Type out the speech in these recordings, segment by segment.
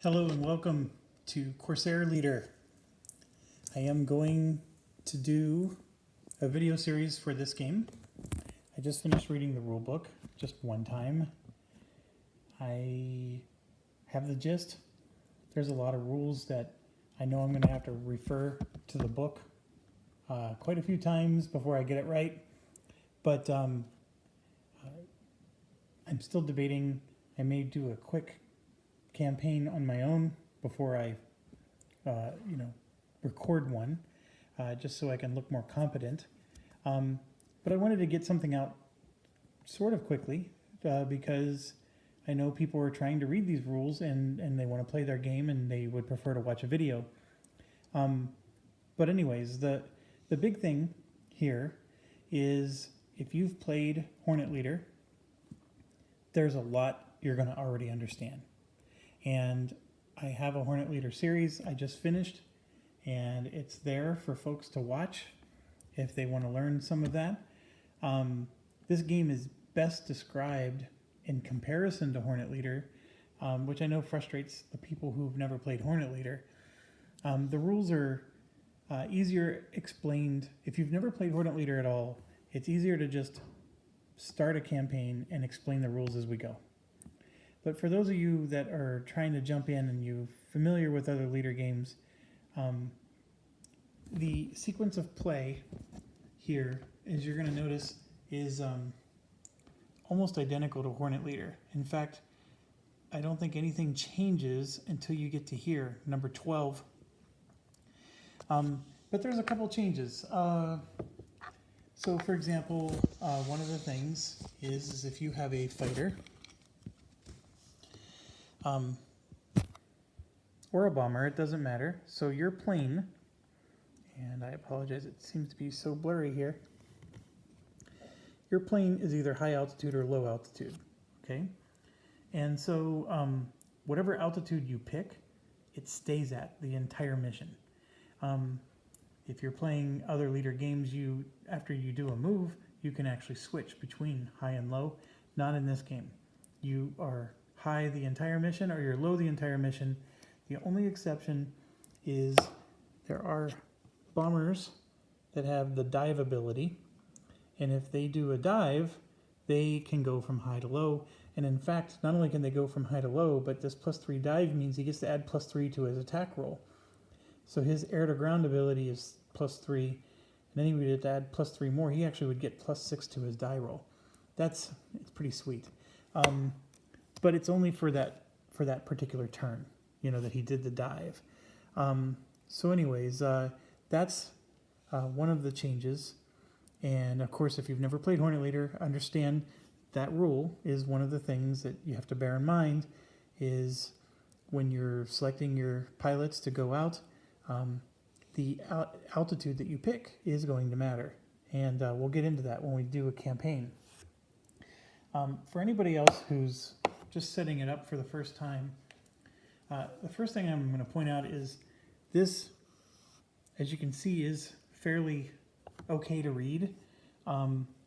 Hello and welcome to Corsair Leader. I am going to do a video series for this game. I just finished reading the rulebook just one time. I have the gist. There's a lot of rules that I know I'm going to have to refer to the book quite a few times before I get it right. But I'm still debating. I may do a quick campaign on my own before I, record one, just so I can look more competent. But I wanted to get something out sort of quickly because I know people are trying to read these rules and they want to play their game and they would prefer to watch a video. But anyways, the big thing here is if you've played Hornet Leader, there's a lot you're going to already understand. And I have a Hornet Leader series I just finished, and it's there for folks to watch if they want to learn some of that. This game is best described in comparison to Hornet Leader, which I know frustrates the people who've never played Hornet Leader. The rules are easier explained. If you've never played Hornet Leader at all, it's easier to just start a campaign and explain the rules as we go. But for those of you that are trying to jump in and you're familiar with other leader games, the sequence of play here, as you're going to notice, is almost identical to Hornet Leader. In fact, I don't think anything changes until you get to here, number 12. But there's a couple changes. So for example, one of the things is if you have a fighter, or a bomber, it doesn't matter. So your plane, and I apologize, it seems to be so blurry here. Your plane is either high altitude or low altitude, okay? And so whatever altitude you pick, it stays at the entire mission. If you're playing other leader games, after you do a move, you can actually switch between high and low. Not in this game. You are high the entire mission or you're low the entire mission. The only exception is there are bombers that have the dive ability, and if they do a dive, they can go from high to low. And in fact, not only can they go from high to low, but this +3 dive means he gets to add +3 to his attack roll. So his air to ground ability is +3, and then he would add +3 more. He actually would get +6 to his die roll. It's pretty sweet. But it's only for that particular turn, that he did the dive. So anyways, that's one of the changes. And of course, if you've never played Hornet Leader, understand that rule is one of the things that you have to bear in mind is when you're selecting your pilots to go out, the altitude that you pick is going to matter. And we'll get into that when we do a campaign. For anybody else who's just setting it up for the first time, the first thing I'm going to point out is this, as you can see, is fairly okay to read.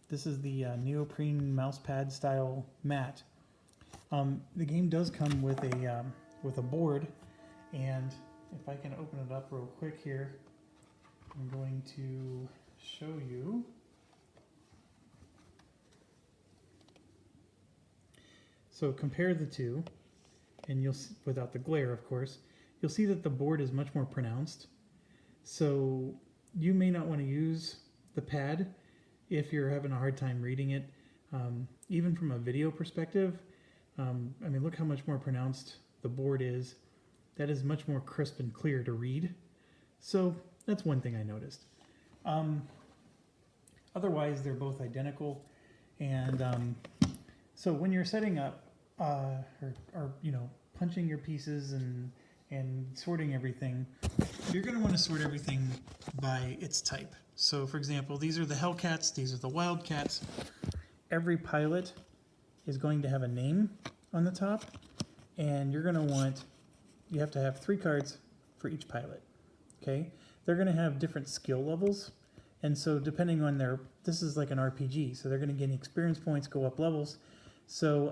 This is the neoprene mousepad style mat. The game does come with a board, and if I can open it up real quick here, I'm going to show you. So compare the two, and you'll see, without the glare, of course, you'll see that the board is much more pronounced. So you may not want to use the pad if you're having a hard time reading it. Even from a video perspective, look how much more pronounced the board is. That is much more crisp and clear to read. So that's one thing I noticed. Otherwise, they're both identical. And so when you're setting up, or punching your pieces and sorting everything, you're going to want to sort everything by its type. So for example, these are the Hellcats, these are the Wildcats. Every pilot is going to have a name on the top, and you have to have 3 cards for each pilot. Okay? They're going to have different skill levels, and so depending on this is like an RPG, so they're going to gain experience points, go up levels. So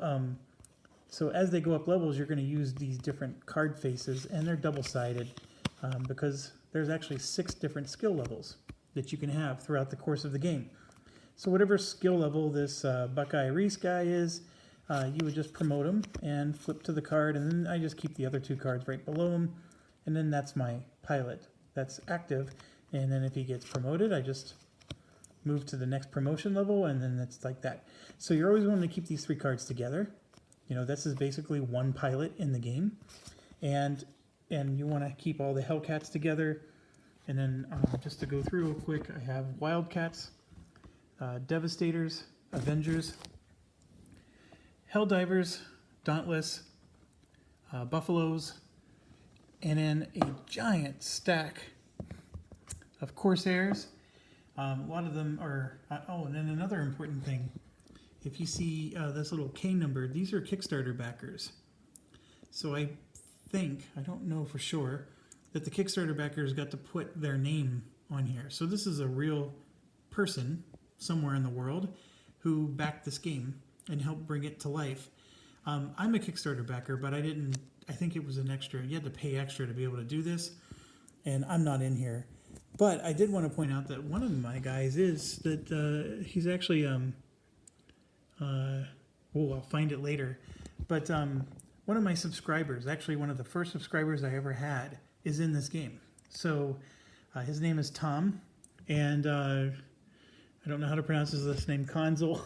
So as they go up levels, you're going to use these different card faces, and they're double-sided because there's actually 6 different skill levels that you can have throughout the course of the game. So whatever skill level this Buckeye Reese guy is, you would just promote him and flip to the card, and then I just keep the other 2 cards right below him, and then that's my pilot that's active. And then if he gets promoted, I just move to the next promotion level, and then it's like that. So you're always wanting to keep these 3 cards together. You know, this is basically one pilot in the game, and you want to keep all the Hellcats together. And then just to go through real quick, I have Wildcats, Devastators, Avengers, Helldivers, Dauntless, Buffaloes, and then a giant stack of Corsairs. A lot of them are, oh, and then another important thing. If you see this little K number, these are Kickstarter backers. So I think, I don't know for sure, that the Kickstarter backers got to put their name on here. So this is a real person somewhere in the world who backed this game and helped bring it to life. I'm a Kickstarter backer, but I think it was an extra. You had to pay extra to be able to do this, and I'm not in here. But I did want to point out that one of my guys is that he's actually, I'll find it later. But one of my subscribers, actually one of the first subscribers I ever had, is in this game. So his name is Tom, and I don't know how to pronounce his last name, Konzel,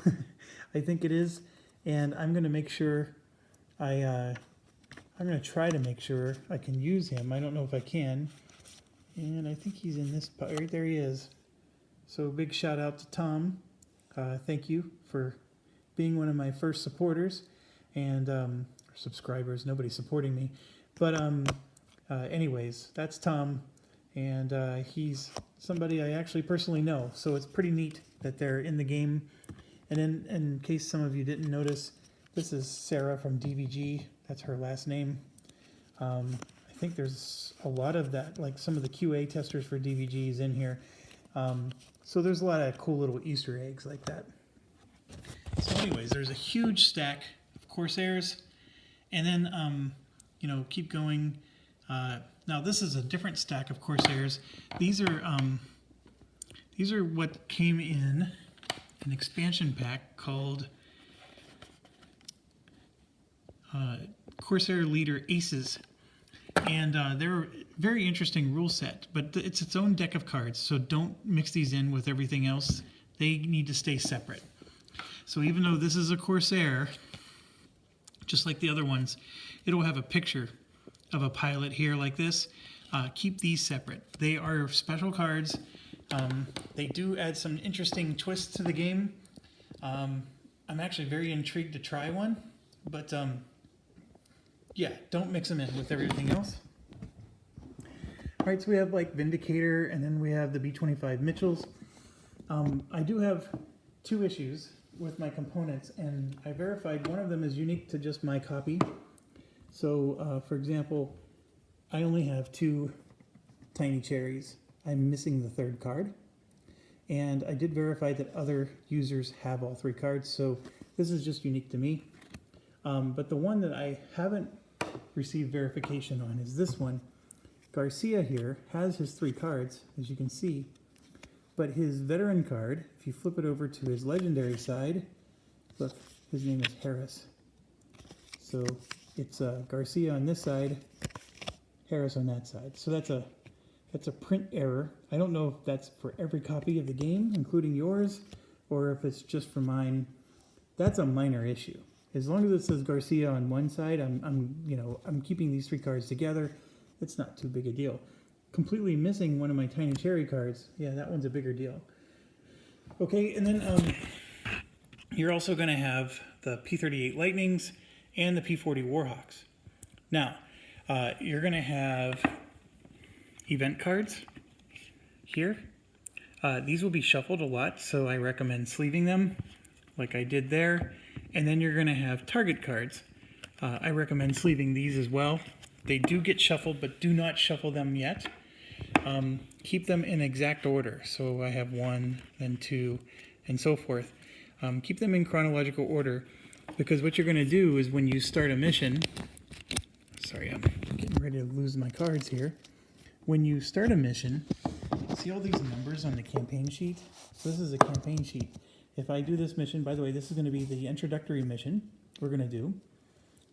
I think it is. And I'm going to make sure I'm going to try to make sure I can use him. I don't know if I can. And I think he's in this part. Right there he is. So big shout out to Tom. Thank you for being one of my first supporters and subscribers. Nobody's supporting me. But anyways, that's Tom. And he's somebody I actually personally know. So it's pretty neat that they're in the game. And in case some of you didn't notice, this is Sarah from DVG. That's her last name. I think there's a lot of that, like some of the QA testers for DVGs in here. So there's a lot of cool little Easter eggs like that. So anyways, there's a huge stack of Corsairs. And then, you know, keep going. Now this is a different stack of Corsairs. These are what came in an expansion pack called Corsair Leader Aces. And they're a very interesting rule set, but it's its own deck of cards, so don't mix these in with everything else. They need to stay separate. So even though this is a Corsair, just like the other ones, it'll have a picture of a pilot here like this. Keep these separate. They are special cards. They do add some interesting twists to the game. I'm actually very intrigued to try one, but yeah, don't mix them in with everything else. All right, so we have like Vindicator, and then we have the B-25 Mitchells. I do have 2 issues with my components, and I verified one of them is unique to just my copy. So, for example, I only have 2 Tiny Cherries. I'm missing the 3rd card. And I did verify that other users have all 3 cards, so this is just unique to me. But the one that I haven't received verification on is this one. Garcia here has his 3 cards, as you can see, but his veteran card, if you flip it over to his legendary side, look, his name is Harris. So it's Garcia on this side, Harris on that side. So that's a print error. I don't know if that's for every copy of the game, including yours, or if it's just for mine. That's a minor issue. As long as it says Garcia on one side, I'm keeping these 3 cards together. It's not too big a deal. Completely missing one of my Tiny Cherry cards. Yeah, that one's a bigger deal. Okay, and then you're also going to have the P-38 Lightnings and the P-40 Warhawks. Now, you're going to have event cards here. These will be shuffled a lot, so I recommend sleeving them like I did there. And then you're going to have target cards. I recommend sleeving these as well. They do get shuffled, but do not shuffle them yet. Keep them in exact order. So I have 1, then 2, and so forth. Keep them in chronological order. Because what you're going to do is when you start a mission, sorry, I'm getting ready to lose my cards here. When you start a mission, see all these numbers on the campaign sheet? So this is a campaign sheet. If I do this mission, by the way, this is going to be the introductory mission we're going to do.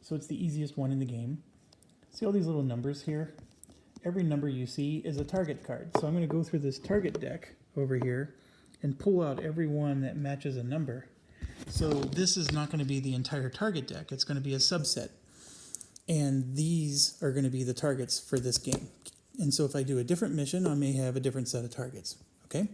So it's the easiest one in the game. See all these little numbers here? Every number you see is a target card. So I'm going to go through this target deck over here and pull out every one that matches a number. So this is not going to be the entire target deck. It's going to be a subset. And these are going to be the targets for this game. And so if I do a different mission, I may have a different set of targets. Okay?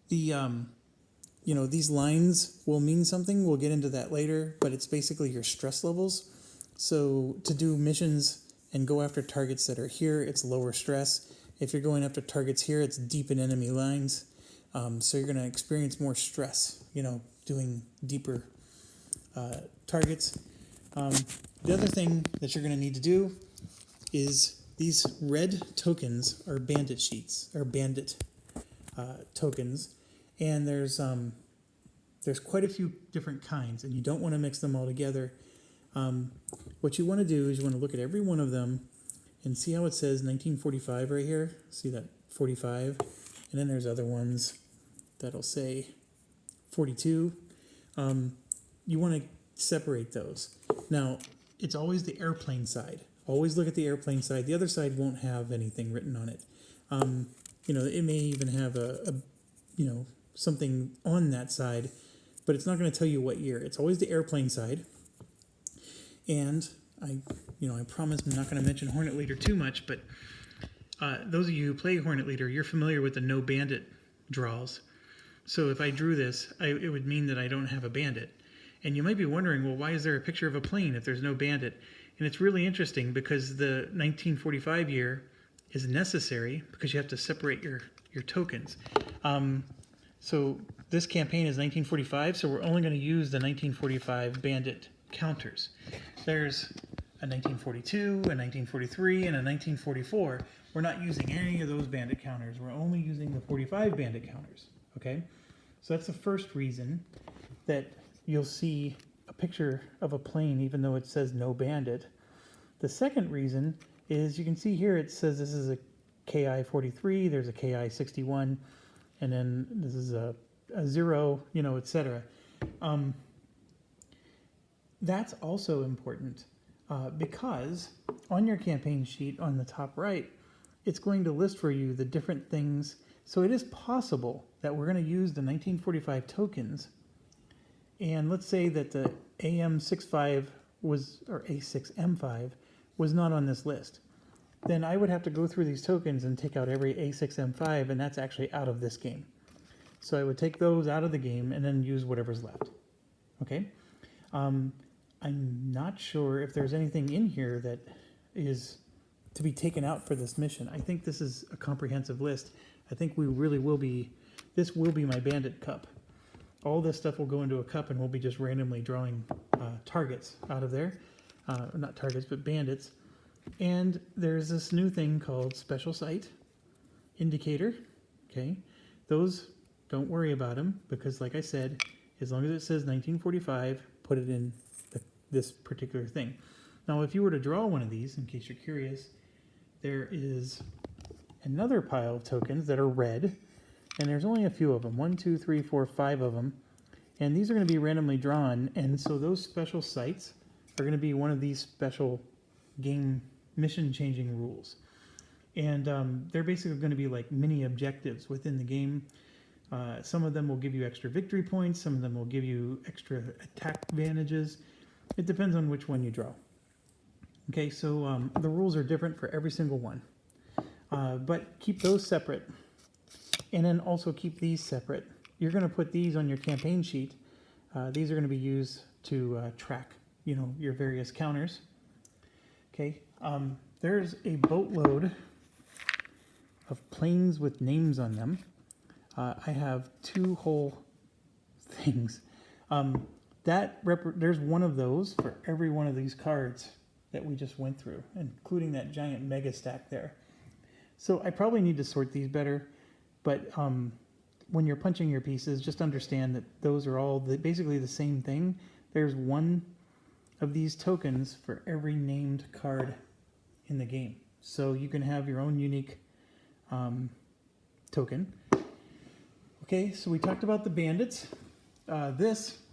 You know, these lines will mean something. We'll get into that later, but it's basically your stress levels. So to do missions and go after targets that are here, it's lower stress. If you're going after targets here, it's deep in enemy lines. So you're going to experience more stress, you know, doing deeper targets. The other thing that you're going to need to do is these red tokens are bandit sheets, or bandit tokens. And there's quite a few different kinds, and you don't want to mix them all together. What you want to do is you want to look at every one of them and see how it says 1945 right here. See that 45? And then there's other ones that'll say 42. You want to separate those. Now, it's always the airplane side. Always look at the airplane side. The other side won't have anything written on it. You know, it may even have you know, something on that side, but it's not going to tell you what year. It's always the airplane side. And I promise I'm not going to mention Hornet Leader too much, but those of you who play Hornet Leader, you're familiar with the no bandit draws. So if I drew this, it would mean that I don't have a bandit. And you might be wondering, well, why is there a picture of a plane if there's no bandit? And it's really interesting because the 1945 year is necessary because you have to separate your tokens. So this campaign is 1945, so we're only going to use the 1945 bandit counters. There's a 1942, a 1943, and a 1944. We're not using any of those bandit counters. We're only using the 45 bandit counters, okay? So that's the first reason that you'll see a picture of a plane even though it says no bandit. The second reason is you can see here it says this is a KI-43, there's a KI-61, and then this is a 0, you know, etc. That's also important because on your campaign sheet on the top right, it's going to list for you the different things. So it is possible that we're going to use the 1945 tokens, and let's say that the AM65 was, or A6M5 was not on this list. Then I would have to go through these tokens and take out every A6M5, and that's actually out of this game. So I would take those out of the game and then use whatever's left. Okay? I'm not sure if there's anything in here that is to be taken out for this mission. I think this is a comprehensive list. I think we really will be, this will be my bandit cup. All this stuff will go into a cup and we'll be just randomly drawing targets out of there. Not targets, but bandits. And there's this new thing called Special Site Indicator. Okay, those, don't worry about them because like I said, as long as it says 1945, put it in this particular thing. Now, if you were to draw one of these, in case you're curious, there is another pile of tokens that are red, and there's only a few of them. 1, 2, 3, 4, 5 of them. And these are going to be randomly drawn, and so those special sites are going to be one of these special game mission-changing rules. And they're basically going to be like mini objectives within the game. Some of them will give you extra victory points. Some of them will give you extra attack advantages. It depends on which one you draw. Okay, so the rules are different for every single one. But keep those separate. And then also keep these separate. You're going to put these on your campaign sheet. These are going to be used to track, you know, your various counters. Okay, there's a boatload of planes with names on them. I have 2 whole things. There's one of those for every one of these cards that we just went through, including that giant mega stack there. So I probably need to sort these better, but when you're punching your pieces, just understand that those are all basically the same thing. There's one of these tokens for every named card in the game. So you can have your own unique token. Okay, so we talked about the bandits.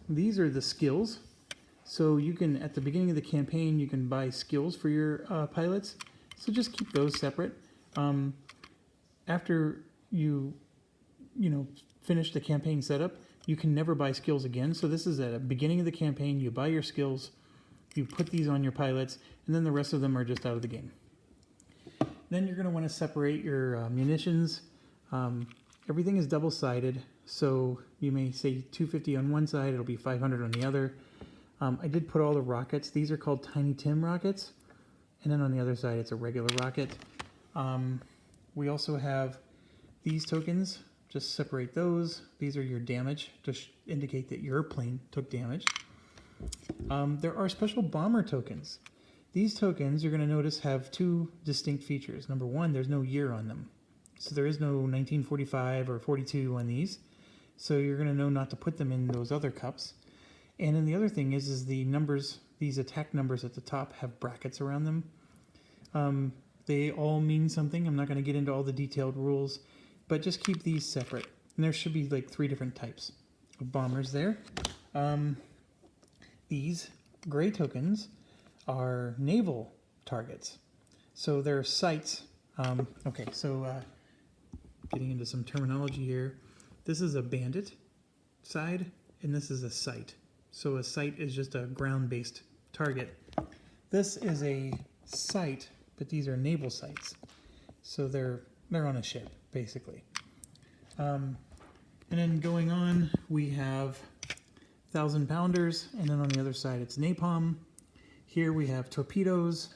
These are the skills. So you can, at the beginning of the campaign, you can buy skills for your pilots. So just keep those separate. After you finish the campaign setup, you can never buy skills again. So this is at the beginning of the campaign. You buy your skills, you put these on your pilots, and then the rest of them are just out of the game. Then you're going to want to separate your munitions. Everything is double-sided, so you may say 250 on one side, it'll be 500 on the other. I did put all the rockets. These are called Tiny Tim rockets, and then on the other side it's a regular rocket. We also have these tokens. Just separate those. These are your damage to indicate that your plane took damage. There are special bomber tokens. These tokens, you're going to notice, have two distinct features. Number one, there's no year on them. So there is no 1945 or 42 on these. So you're going to know not to put them in those other cups. And then the other thing is the numbers, these attack numbers at the top have brackets around them. They all mean something. I'm not going to get into all the detailed rules, but just keep these separate. And there should be like 3 different types of bombers there. These gray tokens are naval targets. So they're sights. Okay, so getting into some terminology here. This is a bandit side, and this is a sight. So a sight is just a ground-based target. This is a sight, but these are naval sights. So they're on a ship, basically. And then going on, we have 1,000-pounders, and then on the other side it's napalm. Here we have torpedoes,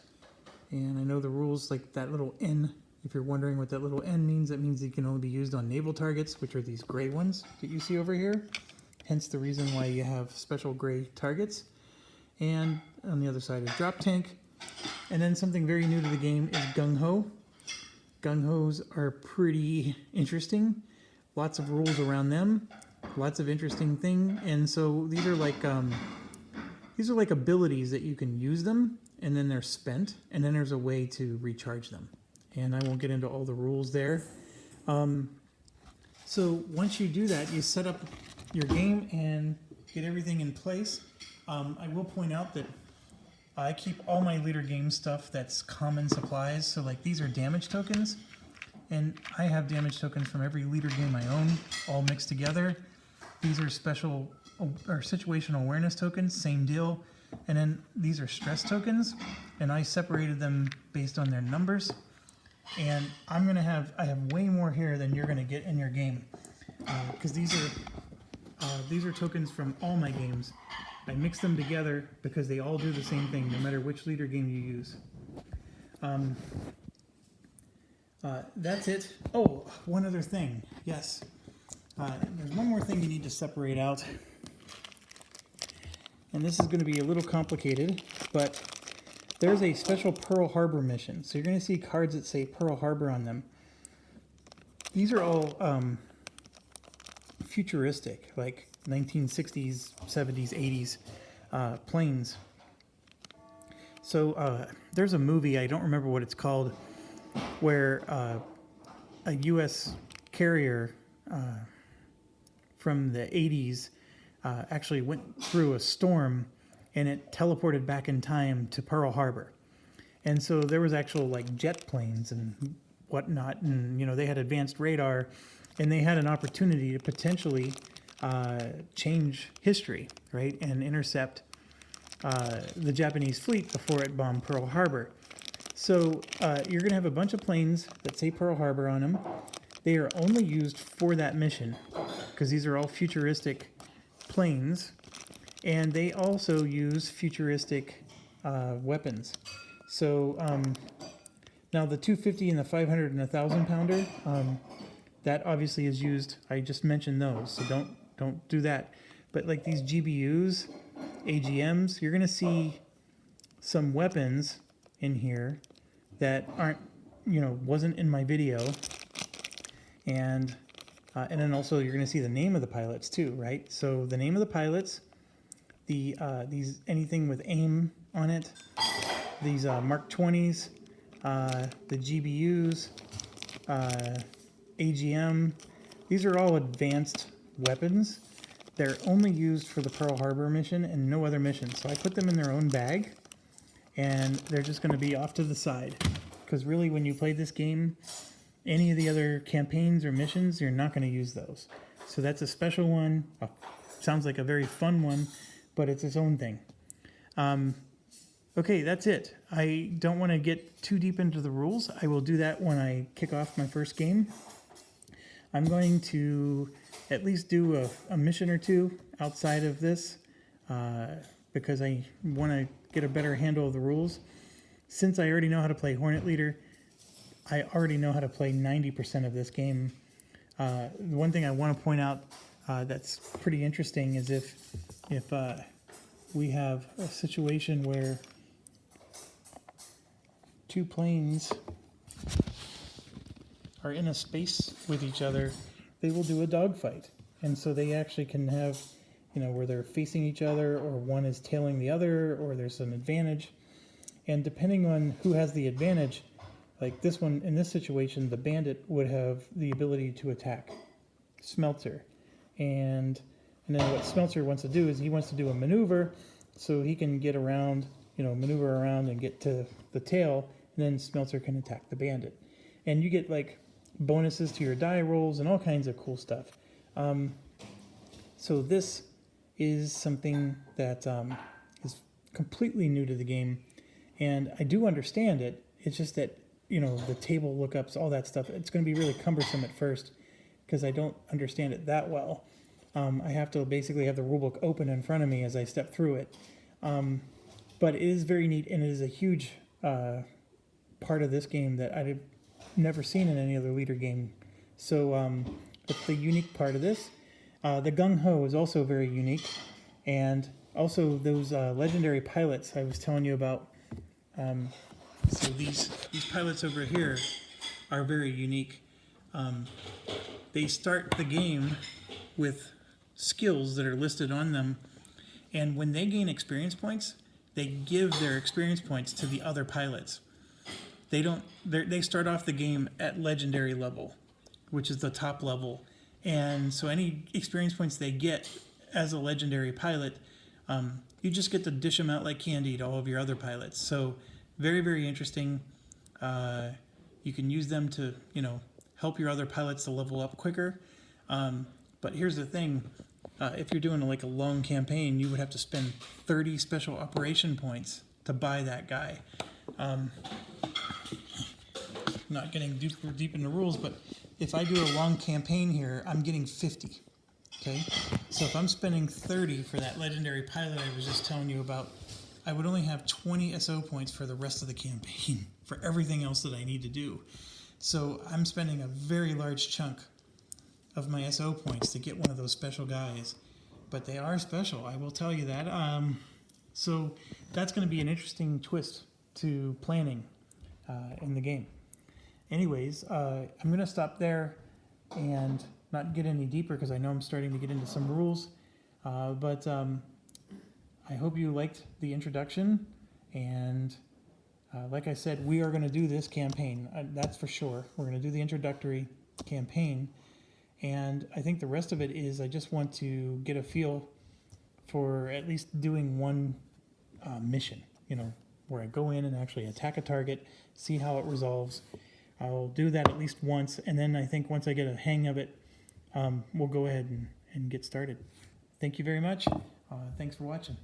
and I know the rules, like that little N. If you're wondering what that little N means, that means it can only be used on naval targets, which are these gray ones that you see over here. Hence the reason why you have special gray targets. And on the other side is drop tank. And then something very new to the game is gung-ho. Gung-hos are pretty interesting. Lots of rules around them. Lots of interesting thing. And so these are like abilities that you can use them, and then they're spent, and then there's a way to recharge them. And I won't get into all the rules there. So once you do that, you set up your game and get everything in place. I will point out that I keep all my leader game stuff that's common supplies. So like these are damage tokens, and I have damage tokens from every leader game I own, all mixed together. These are special or situational awareness tokens, same deal. And then these are stress tokens, and I separated them based on their numbers. And I have way more here than you're gonna get in your game, because these are tokens from all my games. I mix them together because they all do the same thing, no matter which leader game you use. That's it. Oh, one other thing. Yes. There's one more thing you need to separate out. And this is going to be a little complicated, but there's a special Pearl Harbor mission. So you're going to see cards that say Pearl Harbor on them. These are all futuristic, like 1960s, 70s, 80s planes. So there's a movie, I don't remember what it's called, where a U.S. carrier from the 80s actually went through a storm, and it teleported back in time to Pearl Harbor. And so there was actual like jet planes and whatnot, and they had advanced radar, and they had an opportunity to potentially change history, right, and intercept the Japanese fleet before it bombed Pearl Harbor. So you're going to have a bunch of planes that say Pearl Harbor on them. They are only used for that mission because these are all futuristic planes, and they also use futuristic weapons. So now the 250 and the 500 and 1,000 pounder, that obviously is used. I just mentioned those, so don't do that. But like these GBUs, AGMs, you're going to see some weapons in here that aren't, wasn't in my video. And And then also you're going to see the name of the pilots too, right? So the name of the pilots, these anything with AIM on it, these Mark 20s, the GBUs, AGM. These are all advanced weapons. They're only used for the Pearl Harbor mission and no other mission. So I put them in their own bag, and they're just going to be off to the side. Because really, when you play this game, any of the other campaigns or missions, you're not going to use those. So that's a special one. Sounds like a very fun one, but it's its own thing. Okay, that's it. I don't want to get too deep into the rules. I will do that when I kick off my first game. I'm going to at least do a mission or two outside of this because I want to get a better handle of the rules. Since I already know how to play Hornet Leader, I already know how to play 90% of this game. The one thing I want to point out that's pretty interesting is if we have a situation where two planes are in a space with each other, they will do a dogfight. And so they actually can have, where they're facing each other, or one is tailing the other, or there's an advantage. And depending on who has the advantage, like this one, in this situation, the Bandit would have the ability to attack Smeltzer. And then what Smeltzer wants to do is he wants to do a maneuver so he can get around, maneuver around and get to the tail, and then Smeltzer can attack the Bandit. And you get like bonuses to your die rolls and all kinds of cool stuff. So this is something that is completely new to the game, and I do understand it. It's just that, the table lookups, all that stuff, it's going to be really cumbersome at first because I don't understand it that well. I have to basically have the rulebook open in front of me as I step through it. But it is very neat, and it is a huge part of this game that I've never seen in any other leader game. So it's the unique part of this. The Gung Ho is also very unique, and also those legendary pilots I was telling you about. So these pilots over here are very unique. They start the game with skills that are listed on them, and when they gain experience points, they give their experience points to the other pilots. They start off the game at legendary level, which is the top level, and so any experience points they get as a legendary pilot, you just get to dish them out like candy to all of your other pilots. So very, very interesting. You can use them to, help your other pilots to level up quicker. But here's the thing. If you're doing like a long campaign, you would have to spend 30 special operation points to buy that guy. Not getting deep into rules, but if I do a long campaign here, I'm getting 50. Okay? So if I'm spending 30 for that legendary pilot I was just telling you about, I would only have 20 SO points for the rest of the campaign for everything else that I need to do. So I'm spending a very large chunk of my SO points to get one of those special guys. But they are special, I will tell you that. So that's going to be an interesting twist to planning in the game. Anyways, I'm going to stop there and not get any deeper because I know I'm starting to get into some rules. But I hope you liked the introduction, and like I said, we are going to do this campaign. That's for sure. We're going to do the introductory campaign, and I think the rest of it is I just want to get a feel for at least doing one mission, where I go in and actually attack a target, see how it resolves. I'll do that at least once, and then I think once I get a hang of it, we'll go ahead and get started. Thank you very much. Thanks for watching.